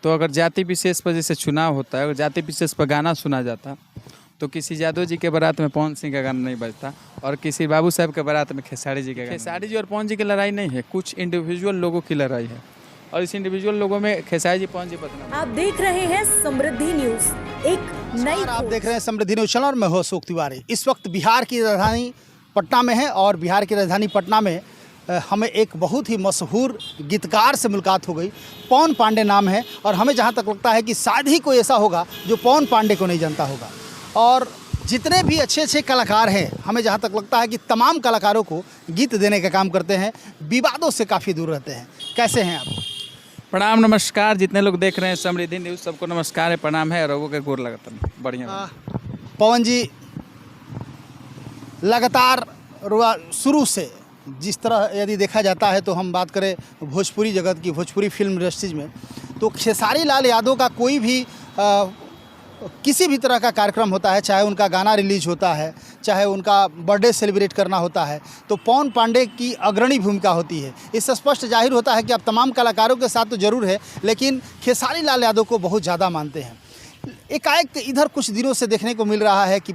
तो अगर जाति विशेष पर जैसे चुनाव होता है, अगर जाति विशेष पर गाना सुना जाता तो किसी यादव जी के बारात में पवन सिंह का गाना नहीं बजता और किसी बाबू साहब के बारात में खेसारी जी का गाना। खेसारी जी और पवन जी की लड़ाई नहीं है, कुछ इंडिविजुअल लोगों की लड़ाई है और इस इंडिविजुअल लोगों में खेसारी जी, पवन जी बदनाम। आप देख रहे हैं समृद्धि न्यूज, एक नई आप देख रहे हैं समृद्धि न्यूज चैनल और मैं हूं अशोक तिवारी। इस वक्त बिहार की राजधानी पटना में है और बिहार की राजधानी पटना में हमें एक बहुत ही मशहूर गीतकार से मुलाकात हो गई। पवन पांडे नाम है और हमें जहां तक लगता है कि शायद ही कोई ऐसा होगा जो पवन पांडे को नहीं जानता होगा। और जितने भी अच्छे अच्छे कलाकार हैं, हमें जहां तक लगता है कि तमाम कलाकारों को गीत देने का काम करते हैं, विवादों से काफ़ी दूर रहते हैं। कैसे हैं आप? प्रणाम, नमस्कार। जितने लोग देख रहे हैं समृद्धि न्यूज़, सबको नमस्कार है, प्रणाम है। रोगों के गोर लगाता हूँ। बढ़िया। पवन जी लगातार शुरू से जिस तरह यदि देखा जाता है तो हम बात करें भोजपुरी जगत की, भोजपुरी फिल्म इंडस्ट्रीज में, तो खेसारी लाल यादव का कोई भी किसी भी तरह का कार्यक्रम होता है, चाहे उनका गाना रिलीज होता है, चाहे उनका बर्थडे सेलिब्रेट करना होता है, तो पवन पांडे की अग्रणी भूमिका होती है। इससे स्पष्ट जाहिर होता है कि अब तमाम कलाकारों के साथ तो ज़रूर है, लेकिन खेसारी लाल यादव को बहुत ज़्यादा मानते हैं। एकाएक इधर कुछ दिनों से देखने को मिल रहा है कि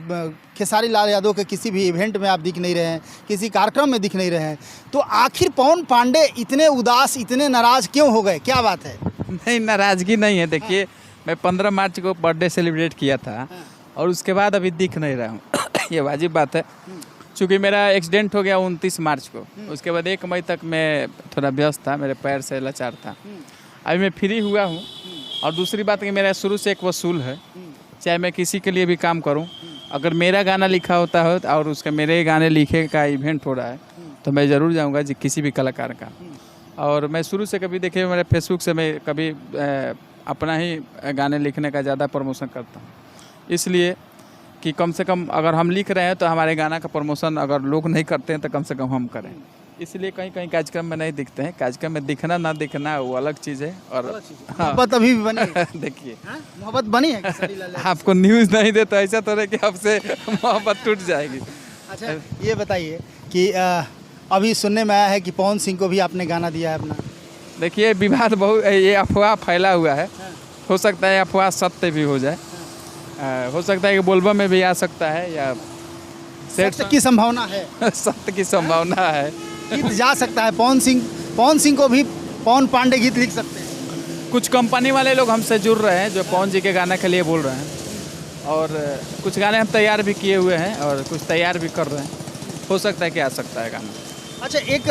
खेसारी लाल यादव के किसी भी इवेंट में आप दिख नहीं रहे हैं, किसी कार्यक्रम में दिख नहीं रहे हैं, तो आखिर पवन पांडे इतने उदास, इतने नाराज़ क्यों हो गए? क्या बात है? नहीं, नाराज़गी नहीं है। देखिए, मैं 15 मार्च को बर्थडे सेलिब्रेट किया था और उसके बाद अभी दिख नहीं रहा हूँ। ये वाजिब बात है, चूँकि मेरा एक्सीडेंट हो गया 29 मार्च को। उसके बाद 1 मई तक मैं थोड़ा व्यस्त था, मेरे पैर से लाचार था। अभी मैं फ्री हुआ हूँ। और दूसरी बात कि मेरा शुरू से एक वसूल है, चाहे मैं किसी के लिए भी काम करूँ, अगर मेरा गाना लिखा होता है और उसका मेरे गाने लिखे का इवेंट हो रहा है तो मैं ज़रूर जाऊँगा जी, किसी भी कलाकार का। और मैं शुरू से कभी देखिए मेरे फेसबुक से मैं कभी अपना ही गाने लिखने का ज़्यादा प्रमोशन करता हूँ, इसलिए कि कम से कम अगर हम लिख रहे हैं तो हमारे गाना का प्रमोशन अगर लोग नहीं करते हैं तो कम से कम हम करें। इसलिए कहीं कहीं कार्यक्रम में नहीं दिखते हैं। कार्यक्रम में दिखना ना दिखना वो अलग चीज़ है। और मोहब्बत अभी भी बनी है। देखिए, मोहब्बत बनी है खेसारी लाल यादव? आपको न्यूज़ नहीं दे तो ऐसा तो है कि आपसे मोहब्बत टूट जाएगी। अच्छा, ये बताइए कि अभी सुनने में आया है कि पवन सिंह को भी आपने गाना दिया है अपना। देखिए, विवाद बहुत, ये अफवाह फैला हुआ है। हो सकता है अफवाह सत्य भी हो जाए, हो सकता है कि बोलबम में भी आ सकता है या सत्य की संभावना है। सत्य की संभावना है। गीत जा सकता है पवन सिंह को भी पवन पांडे गीत लिख सकते हैं। कुछ कंपनी वाले लोग हमसे जुड़ रहे हैं जो पवन जी के गाने के लिए बोल रहे हैं और कुछ गाने हम तैयार भी किए हुए हैं और कुछ तैयार भी कर रहे हैं। हो सकता है कि आ सकता है गाना। अच्छा, एक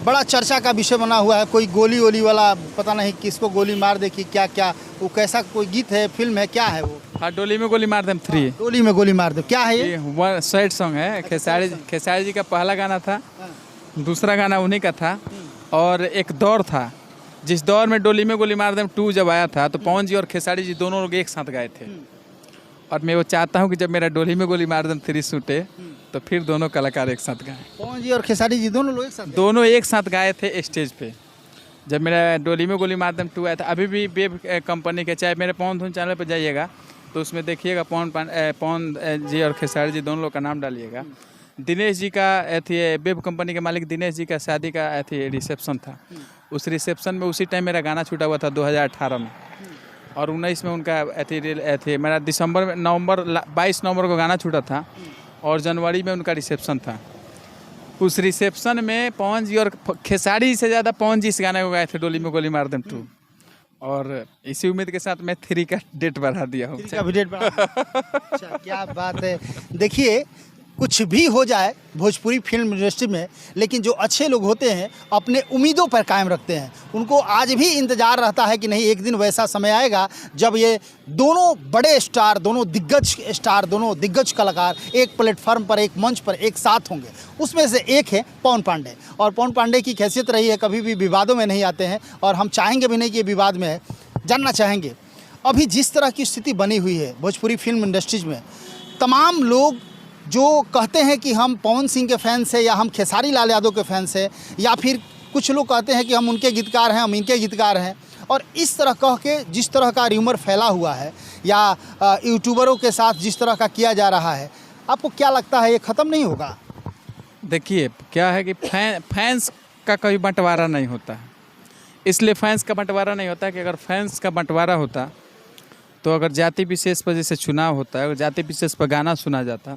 बड़ा चर्चा का विषय बना हुआ है, कोई गोली वोली वाला, पता नहीं किसको गोली मार दे कि क्या क्या, वो कैसा कोई गीत है, फिल्म है, क्या है वो? हाँ, डोली में गोली मार दे 3। डोली में गोली मार दो, क्या है ये? वन सैड सॉन्ग है। खेसारी जी का पहला गाना था, दूसरा गाना उन्हीं का था और एक दौर था जिस दौर में डोली में गोली मार दे 2 जब आया था तो पवन जी और खेसारी जी दोनों लोग एक साथ गाए थे। और मैं वो चाहता हूँ कि जब मेरा डोली में गोली मार दे 3 शूटे तो फिर दोनों कलाकार एक साथ गाए। पवन जी और खेसारी जी दोनों लोग एक साथ? दोनों एक साथ गाए थे स्टेज पे जब मेरा डोली में गोली मार दे 2 आया था। अभी भी वेब कंपनी के, चाहे मेरे पवन धुन चैनल पर जाइएगा तो उसमें देखिएगा पवन जी और खेसारी जी दोनों लोग का नाम डालिएगा। दिनेश जी का अथी वेब कंपनी के मालिक दिनेश जी का शादी का अथी रिसेप्शन था। उस रिसेप्शन में उसी टाइम मेरा गाना छूटा हुआ था 2018 में और 19 में उनका अथी मेरा दिसंबर में 22 नवंबर को गाना छूटा था और जनवरी में उनका रिसेप्शन था। उस रिसेप्शन में पवन जी और खेसारी से ज़्यादा पवन जी इस गाने को गाए थे, डोली में गोली मार दे 2। और इसी उम्मीद के साथ मैं 3 का डेट बढ़ा दिया हूँ। अच्छा, क्या बात है। देखिए, कुछ भी हो जाए भोजपुरी फिल्म इंडस्ट्री में, लेकिन जो अच्छे लोग होते हैं अपने उम्मीदों पर कायम रखते हैं। उनको आज भी इंतज़ार रहता है कि नहीं, एक दिन वैसा समय आएगा जब ये दोनों बड़े स्टार, दोनों दिग्गज स्टार, दोनों दिग्गज कलाकार एक प्लेटफार्म पर, एक मंच पर एक साथ होंगे। उसमें से एक है पवन पांडे। और पवन पांडे की हैसियत रही है कभी भी विवादों में नहीं आते हैं और हम चाहेंगे भी नहीं कि ये विवाद में है। जानना चाहेंगे अभी जिस तरह की स्थिति बनी हुई है भोजपुरी फिल्म इंडस्ट्रीज में, तमाम लोग जो कहते हैं कि हम पवन सिंह के फैंस हैं या हम खेसारी लाल यादव के फैंस हैं, या फिर कुछ लोग कहते हैं कि हम उनके गीतकार हैं, हम इनके गीतकार हैं, और इस तरह कह के जिस तरह का र्यूमर फैला हुआ है या यूट्यूबरों के साथ जिस तरह का किया जा रहा है, आपको क्या लगता है ये ख़त्म नहीं होगा? देखिए, क्या है कि फैंस का कभी बंटवारा नहीं होता है। इसलिए फैंस का बंटवारा नहीं होता। कि अगर फैंस का बंटवारा होता तो अगर जाति विशेष पर जैसे चुनाव होता है, अगर जाति विशेष पर गाना सुना जाता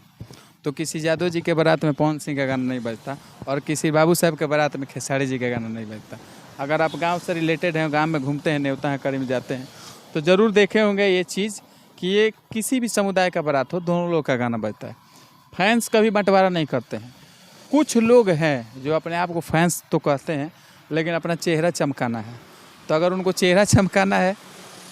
तो किसी यादव जी के बारात में पवन सिंह का गाना नहीं बजता और किसी बाबू साहब के बारात में खेसारी जी का गाना नहीं बजता। अगर आप गांव से रिलेटेड हैं, गांव में घूमते हैं, न्योता है करीब जाते हैं, तो ज़रूर देखे होंगे ये चीज़ कि ये किसी भी समुदाय का बारात हो, दोनों लोग का गाना बजता है। फैंस कभी बंटवारा नहीं करते हैं। कुछ लोग हैं जो अपने आप को फैंस तो कहते हैं लेकिन अपना चेहरा चमकाना है, तो अगर उनको चेहरा चमकाना है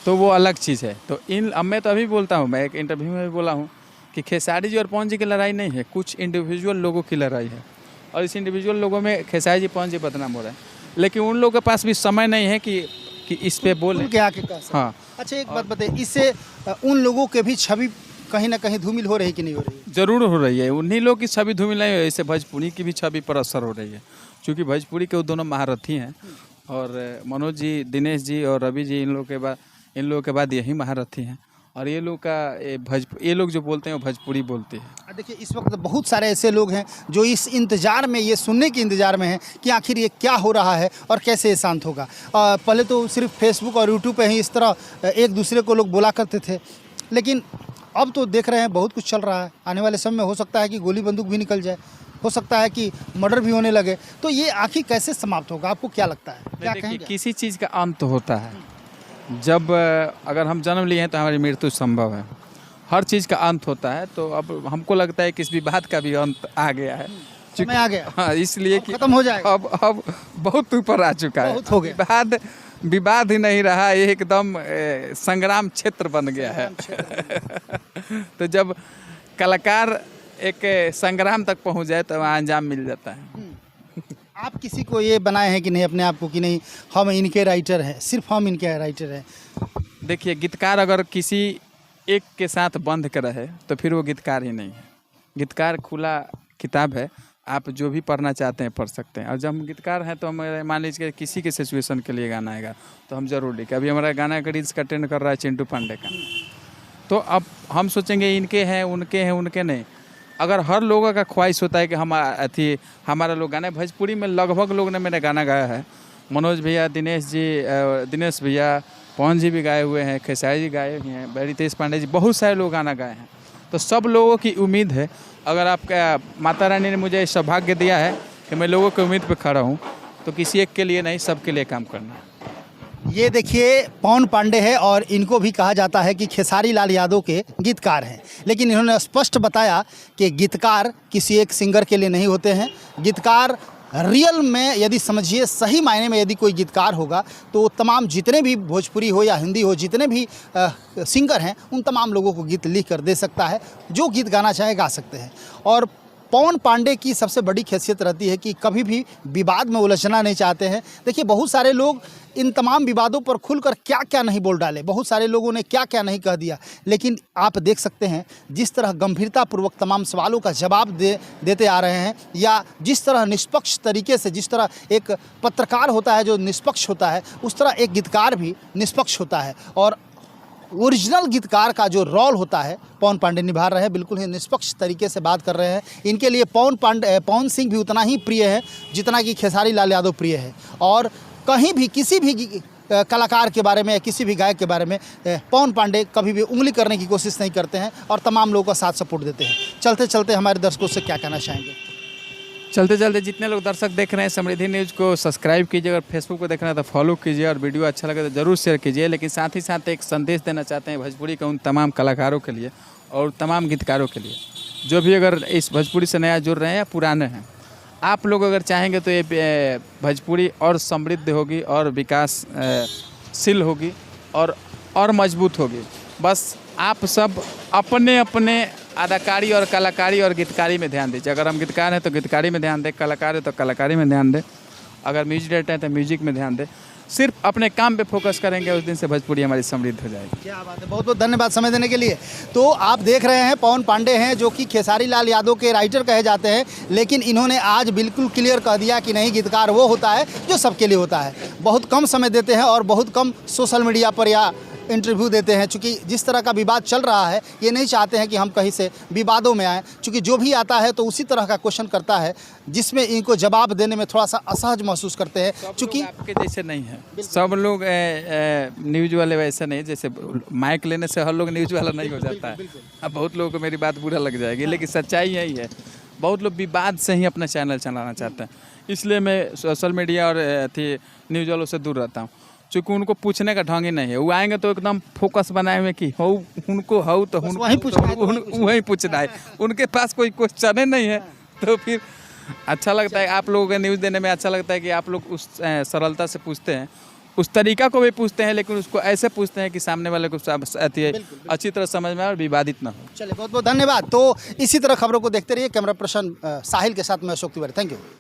तो वो अलग चीज़ है। तो अब मैं तो अभी बोलता हूँ, मैं एक इंटरव्यू में भी बोला हूँ कि खेसारी जी और पवन जी की लड़ाई नहीं है, कुछ इंडिविजुअल लोगों की लड़ाई है और इस इंडिविजुअल लोगों में खेसारी जी पवन जी बदनाम हो रहे हैं, लेकिन उन लोगों के पास भी समय नहीं है कि इस पे बोले क्या कह। हाँ। अच्छा एक बात बताइए, इससे उन लोगों के भी छवि कहीं ना कहीं धूमिल हो रही है कि नहीं हो रही है? ज़रूर हो रही है। उन्हीं लोग की छवि धूमिल नहीं है, इससे भोजपुरी की भी छवि पर असर हो रही है, क्योंकि भोजपुरी के वो दोनों महारथी हैं और मनोज जी, दिनेश जी और रवि जी, इन लोगों के बाद यही महारथी हैं और ये लोग जो बोलते हैं वो भोजपुरी बोलते हैं। देखिए इस वक्त बहुत सारे ऐसे लोग हैं जो इस इंतज़ार में, ये सुनने के इंतज़ार में हैं कि आखिर ये क्या हो रहा है और कैसे ये शांत होगा। पहले तो सिर्फ फेसबुक और यूट्यूब पे ही इस तरह एक दूसरे को लोग बोला करते थे, लेकिन अब तो देख रहे हैं बहुत कुछ चल रहा है। आने वाले समय में हो सकता है कि गोली बंदूक भी निकल जाए, हो सकता है कि मर्डर भी होने लगे। तो ये आखिर कैसे समाप्त होगा, आपको क्या लगता है? क्या कहेंगे? किसी चीज़ का अंत होता है। जब अगर हम जन्म लिए हैं तो हमारी मृत्यु संभव है, हर चीज़ का अंत होता है। तो अब हमको लगता है कि इस विवाद का भी अंत आ गया है, समय आ गया। हाँ, इसलिए कि खत्म हो जाएगा। अब बहुत ऊपर आ चुका है, बहुत हो गया। विवाद ही नहीं रहा, ये एकदम संग्राम क्षेत्र बन गया है। तो जब कलाकार एक संग्राम तक पहुंच जाए तो वहाँ अंजाम मिल जाता है। आप किसी को ये बनाए हैं कि नहीं अपने आप को कि नहीं हम इनके राइटर हैं, सिर्फ हम इनके राइटर हैं? देखिए, गीतकार अगर किसी एक के साथ बंध कर रहे तो फिर वो गीतकार ही नहीं है। गीतकार खुला किताब है, आप जो भी पढ़ना चाहते हैं पढ़ सकते हैं। और जब हम गीतकार हैं तो हम मान लीजिए किसी के सिचुएशन के लिए गाना आएगा तो हम ज़रूर लिखें। अभी हमारा गाना का रील्स का ट्रेंड कर रहा है चिंटू पांडे का, तो अब हम सोचेंगे इनके हैं, उनके नहीं। अगर हर लोगों का ख्वाहिश होता है कि हमारा लोग गाना, भोजपुरी में लगभग लोग ने मेरा गाना गाया है। मनोज भैया, दिनेश भैया, पवन जी भी गाए हुए हैं, खेसारी जी गाए हुए हैं, रितेश पांडे जी, बहुत सारे लोग गाना गाए हैं। तो सब लोगों की उम्मीद है। अगर आपका माता रानी ने मुझे सौभाग्य दिया है कि मैं लोगों की उम्मीद पर खड़ा हूँ, तो किसी एक के लिए नहीं, सबके लिए काम करना है। ये देखिए पवन पांडे है और इनको भी कहा जाता है कि खेसारी लाल यादव के गीतकार हैं, लेकिन इन्होंने स्पष्ट बताया कि गीतकार किसी एक सिंगर के लिए नहीं होते हैं। गीतकार रियल में यदि समझिए, सही मायने में यदि कोई गीतकार होगा तो तमाम जितने भी भोजपुरी हो या हिंदी हो, जितने भी सिंगर हैं उन तमाम लोगों को गीत लिख कर दे सकता है। जो गीत गाना चाहे गा सकते हैं। और पवन पांडे की सबसे बड़ी खासियत रहती है कि कभी भी विवाद में उलझना नहीं चाहते हैं। देखिए बहुत सारे लोग इन तमाम विवादों पर खुलकर क्या क्या नहीं बोल डाले, बहुत सारे लोगों ने क्या क्या नहीं कह दिया, लेकिन आप देख सकते हैं जिस तरह गंभीरतापूर्वक तमाम सवालों का जवाब देते आ रहे हैं, या जिस तरह निष्पक्ष तरीके से, जिस तरह एक पत्रकार होता है जो निष्पक्ष होता है, उस तरह एक गीतकार भी निष्पक्ष होता है। और ओरिजिनल गीतकार का जो रोल होता है पवन पांडे निभा रहे हैं, बिल्कुल ही निष्पक्ष तरीके से बात कर रहे हैं। इनके लिए पवन सिंह भी उतना ही प्रिय है जितना कि खेसारी लाल यादव प्रिय है। और कहीं भी किसी भी कलाकार के बारे में या किसी भी गायक के बारे में पवन पांडे कभी भी उंगली करने की कोशिश नहीं करते हैं और तमाम लोगों का साथ सपोर्ट देते हैं। चलते चलते हमारे दर्शकों से क्या कहना चाहेंगे? चलते चलते जितने लोग दर्शक देख रहे हैं समृद्धि न्यूज़ को सब्सक्राइब कीजिए, अगर फेसबुक पर देख रहे हैं तो फॉलो कीजिए और वीडियो अच्छा लगे तो ज़रूर शेयर कीजिए। लेकिन साथ ही साथ एक संदेश देना चाहते हैं भोजपुरी के उन तमाम कलाकारों के लिए और तमाम गीतकारों के लिए जो भी अगर इस भोजपुरी से नया जुड़ रहे हैं या पुराने हैं। आप लोग अगर चाहेंगे तो ये भोजपुरी और समृद्ध होगी और विकासशील होगी और मजबूत होगी। बस आप सब अपने अपने अदाकारी और कलाकारी और गीतकारी में ध्यान दीजिए। अगर हम गीतकार हैं तो गीतकारी में ध्यान दें, कलाकार है तो कलाकारी में ध्यान दें, अगर म्यूजिक डायरेक्टर हैं तो म्यूजिक में ध्यान दें। सिर्फ अपने काम पे फोकस करेंगे, उस दिन से भोजपुरी हमारी समृद्ध हो जाएगी। क्या बात है, बहुत बहुत धन्यवाद समय देने के लिए। तो आप देख रहे हैं पवन पांडे हैं जो कि खेसारी लाल यादव के राइटर कहे जाते हैं, लेकिन इन्होंने आज बिल्कुल क्लियर कह दिया कि नहीं, गीतकार वो होता है जो सबके लिए होता है। बहुत कम समय देते हैं और बहुत कम सोशल मीडिया पर या इंटरव्यू देते हैं, चूँकि जिस तरह का विवाद चल रहा है ये नहीं चाहते हैं कि हम कहीं से विवादों में आएँ, चूँकि जो भी आता है तो उसी तरह का क्वेश्चन करता है जिसमें इनको जवाब देने में थोड़ा सा असहज महसूस करते हैं। चूँकि आपके जैसे नहीं है, सब लोग न्यूज़ वाले वैसे नहीं, जैसे माइक लेने से हर लोग न्यूज़ वाला नहीं हो जाता है। अब बहुत लोगों को मेरी बात बुरा लग जाएगी, लेकिन सच्चाई यही है, बहुत लोग विवाद से ही अपना चैनल चलाना चाहते हैं। इसलिए मैं सोशल मीडिया और न्यूज़ वालों से दूर रहता हूँ, चूँकि उनको पूछने का ढंग ही नहीं है। वो आएंगे तो एकदम फोकस बनाए हुए कि हो उनको हो तो वहीं पूछना है, वहीं पूछना है, उनके पास कोई क्वेश्चन ही नहीं है। तो फिर अच्छा लगता है, आप लोगों को न्यूज़ देने में अच्छा लगता है कि आप लोग उस सरलता से पूछते हैं, उस तरीका को भी पूछते हैं, लेकिन उसको ऐसे पूछते हैं कि सामने वाले को अच्छी तरह समझ में आए और विवादित ना हो। चलिए, बहुत बहुत धन्यवाद। तो इसी तरह खबरों को देखते रहिए। कैमरा पर्सन साहिल के साथ मैं अशोक तिवारी, थैंक यू।